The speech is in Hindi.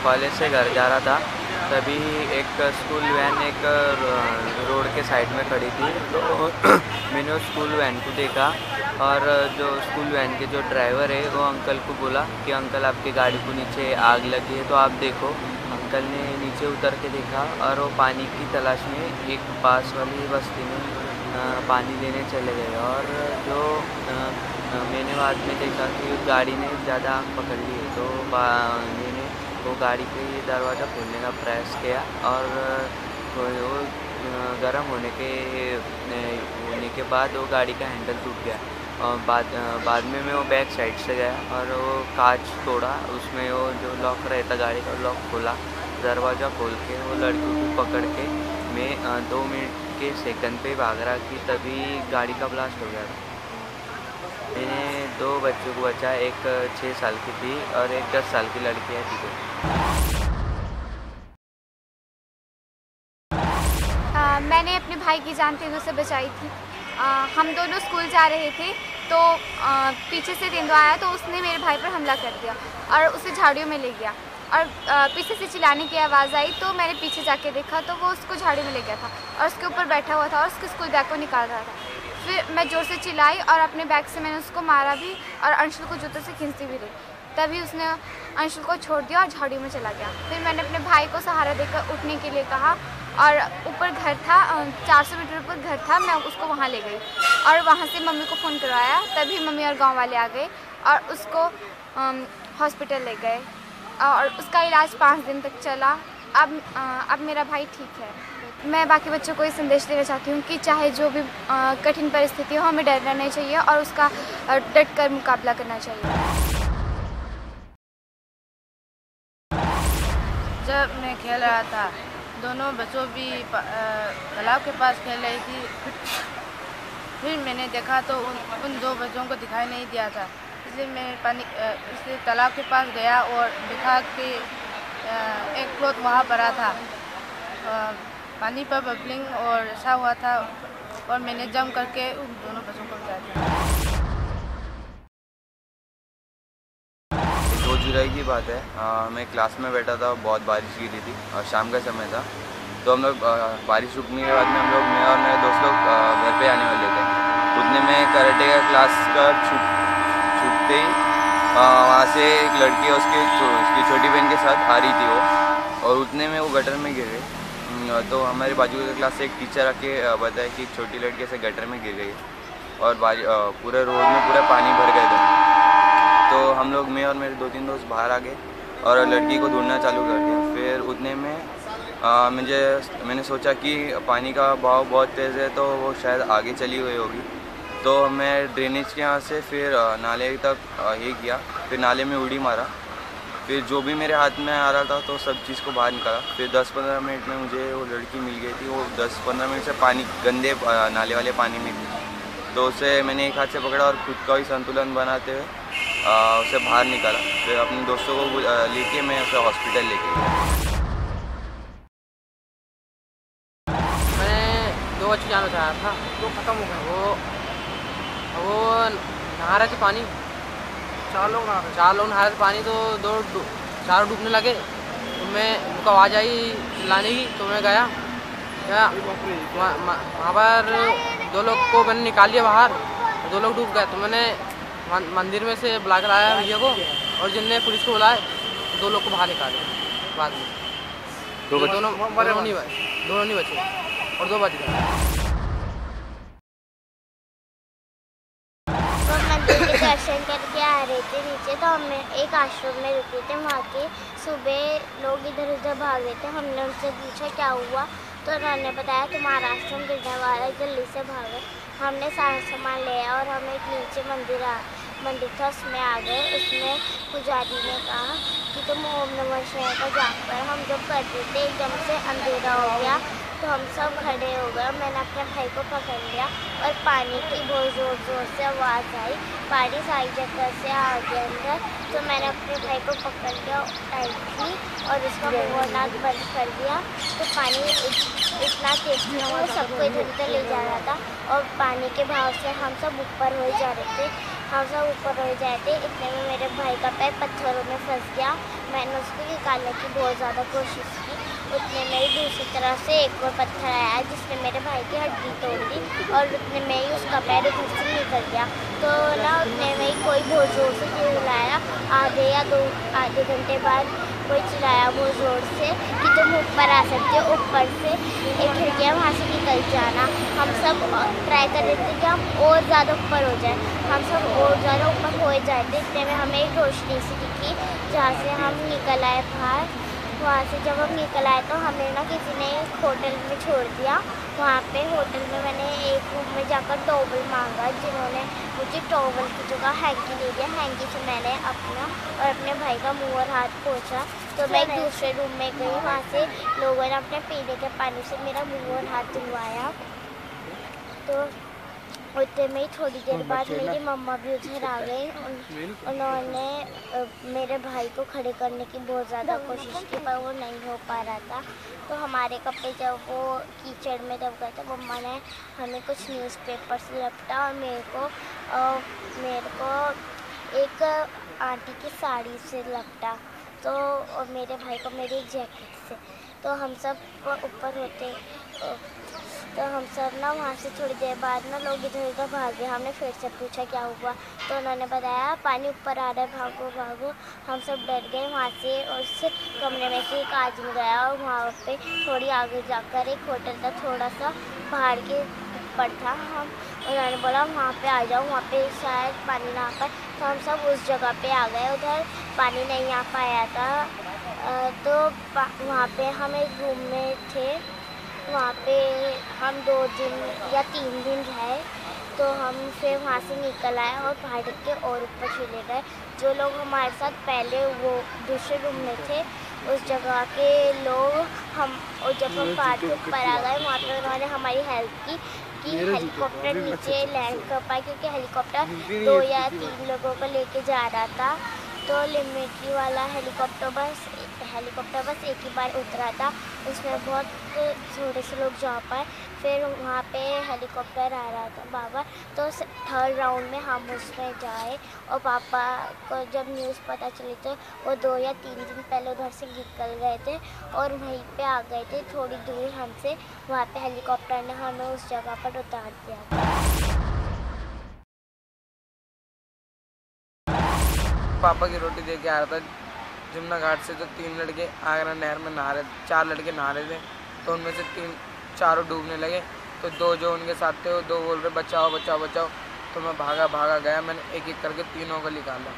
कॉलेज से घर जा रहा था, तभी एक स्कूल वैन एक रोड के साइड में खड़ी थी। तो मैंने उस स्कूल वैन को देखा और जो स्कूल वैन के जो ड्राइवर है वो अंकल को बोला कि अंकल आपकी गाड़ी को नीचे आग लगी है तो आप देखो। अंकल ने नीचे उतर के देखा और वो पानी की तलाश में एक पास वाली बस्ती में पानी लेने चले गए। और जो मैंने बाद में देखा कि गाड़ी ने ज़्यादा आग पकड़ ली है, तो मैंने वो गाड़ी के दरवाज़ा खोलने का प्रयास किया और वो गर्म होने के बाद वो गाड़ी का हैंडल टूट गया। और बाद में मैं वो बैक साइड से गया और वो कांच तोड़ा, उसमें वो जो लॉक रहता गाड़ी का लॉक खोला, दरवाज़ा खोल के वो लड़की को पकड़ के मैं 2 मिनट के सेकंड पे भाग रहा कि तभी गाड़ी का ब्लास्ट हो गया था। मैंने 2 बच्चों को बचाया, एक 6 साल की थी और एक 10 साल की लड़की है थी। मैंने अपने भाई की जान तेंदुए से बचाई थी। हम दोनों स्कूल जा रहे थे तो पीछे से तेंदुआ आया तो उसने मेरे भाई पर हमला कर दिया और उसे झाड़ियों में ले गया और पीछे से चिल्लाने की आवाज़ आई तो मैंने पीछे जाके देखा तो वो उसको झाड़ी में ले गया था और उसके ऊपर बैठा हुआ था और उसके स्कूल बैग को निकाल रहा था। फिर मैं ज़ोर से चिल्लाई और अपने बैग से मैंने उसको मारा भी और अंशुल को जूते से खींचती भी रही। तभी उसने अंशुल को छोड़ दिया और झाड़ियों में चला गया। फिर मैंने अपने भाई को सहारा देकर उठने के लिए कहा और ऊपर घर था, 400 मीटर ऊपर घर था, मैं उसको वहाँ ले गई और वहाँ से मम्मी को फ़ोन करवाया। तभी मम्मी और गांव वाले आ गए और उसको हॉस्पिटल ले गए और उसका इलाज 5 दिन तक चला। अब मेरा भाई ठीक है। मैं बाकी बच्चों को ये संदेश देना चाहती हूँ कि चाहे जो भी कठिन परिस्थिति हो, हमें डरना नहीं चाहिए और उसका डट कर मुकाबला करना चाहिए। जब मैं खेल रहा था, दोनों बच्चों भी तालाब के पास खेल रही थी। फिर मैंने देखा तो उन 2 बच्चों को दिखाई नहीं दिया था, इसलिए मैं इसलिए तालाब के पास गया और देखा कि एक क्लॉथ वहाँ पड़ा था, पानी पर बबलिंग और ऐसा हुआ था और मैंने जंप करके उन दोनों बच्चों को बचा दिया। 2 जुलाई की बात है, मैं क्लास में बैठा था, बहुत बारिश गिरी थी और शाम का समय था। तो हम लोग बारिश रुकने के बाद में हम लोग, मैं और मेरे दोस्त लोग घर पे आने वाले थे। उतने में कराटे का क्लास का छूटते ही वहाँ से एक लड़की उसकी छोटी बहन के साथ आ रही थी वो, और उतने में वो गटर में गिर गई। तो हमारे बाजू के क्लास से एक टीचर आके बताया कि एक छोटी लड़की से गटर में गिर गई और पूरे रोड में पूरा पानी भर गए थे। तो हम लोग, मैं और मेरे 2-3 दोस्त बाहर आ गए और लड़की को ढूंढना चालू कर दिया। फिर उतने में मैंने सोचा कि पानी का बहाव बहुत तेज़ है तो वो शायद आगे चली हुई होगी। तो मैं ड्रेनेज के यहाँ से फिर नाले तक ये किया, फिर नाले में उड़ी मारा। फिर जो भी मेरे हाथ में आ रहा था तो सब चीज़ को बाहर निकाला। फिर 10-15 मिनट में मुझे वो लड़की मिल गई थी। वो 10-15 मिनट से पानी गंदे नाले वाले पानी में थी, तो उसे मैंने एक हाथ से पकड़ा और खुद का ही संतुलन बनाते हुए उसे बाहर निकाला। फिर अपने दोस्तों को लेके मैं उसे हॉस्पिटल लेके गया। मैंने 2 बच्चे जाना चाहा था, वो ख़त्म हो गया। वो नहा रहे थे पानी, 4 लोग नहा रहे थे पानी, तो 4 डूबने लगे। तो मैं उनको आवाज़ आई चिल्लाने की, तो मैं गया वहाँ पर 2 लोग को मैंने निकाल लिया बाहर, 2 लोग डूब गए। तो मैंने मंदिर में से बुला कर आया भैया को, और जिनने पुलिस को बुलाया 2 लोग को बाहर निकाले बाद में। दोनों नहीं बचे और 2 बच गए। दर्शन करके आ रहे थे नीचे, तो हम एक आश्रम में रुके थे। वहाँ के सुबह लोग इधर उधर भाग रहे थे। हमने उनसे पूछा क्या हुआ, तो उन्होंने बताया तुम्हारा आश्रम गिरने वाला है, जल्दी से भागो। हमने सारा सामान लिया और हम एक नीचे मंदिर था, उसमें आ गए। उसमें पुजारी ने कहा कि तुम ओम नमः शिवाय का जाप करो। हम जब कर रहे थे एकदम से अंधेरा हो गया, तो हम सब खड़े हो गए। मैंने अपने भाई को पकड़ लिया और पानी की बहुत ज़ोर से आवाज़ आई, पानी सारी जगह से आ गया अंदर। तो मैंने अपने भाई को पकड़ लिया टाइट थी और उसका मुँह नाक बंद कर दिया। तो पानी इतना तेज था, वो सबको इधर उधर ले जा रहा था और पानी के बहाव से हम सब ऊपर हो जा रहे थे। इतने में मेरे भाई का पैर पत्थरों में फंस गया। मैं मैंने उसको निकालने की बहुत ज़्यादा कोशिश की। उतने में ही दूसरी तरफ से एक और पत्थर आया जिसने मेरे भाई की हड्डी तोड़ दी और उतने में ही उसका पैर उधर से निकल गया। तो ना उतने में ही कोई बहुत ज़ोर से चिल्लाया, आधे घंटे बाद कोई चिल्लाया बहुत ज़ोर से कि तुम ऊपर आ सकते हो, ऊपर से एक खिड़की है वहाँ से निकल जाना। हम सब ट्राई कर रहे थे कि हम और ज़्यादा ऊपर हो जाए, हम सब और ज़्यादा ऊपर हो जाए थे। इतने में हमें एक रोशनी सी दिखी जहाँ से हम निकल आए बाहर। वहाँ से जब हम निकल आए तो हमें ना किसी ने होटल में छोड़ दिया। वहाँ पे होटल में मैंने एक रूम में जाकर टॉवल मांगा, जिन्होंने मुझे टॉवल की जगह हैंकी दे दिया। हैंकी से मैंने अपना और अपने भाई का मुंह और हाथ पोंछा। तो मैं एक दूसरे रूम में गई, वहाँ से लोगों ने अपने पीने के पानी से मेरा मुंह और हाथ धुलवाया। तो उतने में ही थोड़ी देर बाद मेरी मम्मा भी उधर आ गई। उन्होंने मेरे भाई को खड़े करने की बहुत ज़्यादा कोशिश की पर वो नहीं हो पा रहा था। तो हमारे कपड़े जब वो कीचड़ में दब गए थे, मम्मा ने हमें कुछ न्यूज़पेपर से लपटा और मेरे को एक आंटी की साड़ी से लपटा, तो और मेरे भाई को मेरी एक जैकेट से। तो हम सब ऊपर होते तो हम सब ना वहाँ से थोड़ी देर बाद ना लोग इधर उधर भाग गए। हमने फिर से पूछा क्या हुआ, तो उन्होंने बताया पानी ऊपर आ रहा है, भागो भागो। हम सब डर गए वहाँ से और उस कमरे में से एक आदमी गया और वहाँ पे थोड़ी आगे जाकर एक होटल था, थोड़ा सा पहाड़ के ऊपर था। उन्होंने बोला वहाँ पे आ जाओ, वहाँ पे शायद पानी ना आ पाए। तो हम सब उस जगह पे आ गए, उधर पानी नहीं आ पाया था। तो वहाँ पे हम एक रूम में थे, वहाँ पे हम 2 दिन या 3 दिन रहे। तो हम फिर वहाँ से निकल आए और पहाड़ के और ऊपर चले गए। जो लोग हमारे साथ पहले वो दूसरे रूम में थे, उस जगह के लोग और जब हम पहाड़ के ऊपर आ गए वहाँ पे उन्होंने हमारी हेल्प की कि हेलीकॉप्टर नीचे लैंड कर पाए, क्योंकि हेलीकॉप्टर 2 या 3 लोगों को लेके जा रहा था। तो लिमिट्री वाला हेलीकॉप्टर बस एक ही बार उतरा था, उसमें बहुत थोड़े से लोग जा पाए। फिर वहाँ पे हेलीकॉप्टर आ रहा था बाबा, तो 3rd राउंड में हम उसमें जाए और पापा को जब न्यूज़ पता चली तो वो 2 या 3 दिन पहले उधर से निकल गए थे और वहीं पे आ गए थे थोड़ी दूर हमसे। वहाँ पे हेलीकॉप्टर ने हमें उस जगह पर उतार दिया था। पापा की रोटी दे के आ रहा था जमुना घाट से, तो 3 लड़के आगरा नहर में नहा रहे, 4 लड़के नहा रहे थे। तो उनमें से 4 डूबने लगे। तो 2 जो उनके साथ थे वो 2 बोल रहे बचाओ बचाओ बचाओ। तो मैं भागा गया, मैंने एक एक करके तीनों को निकाला।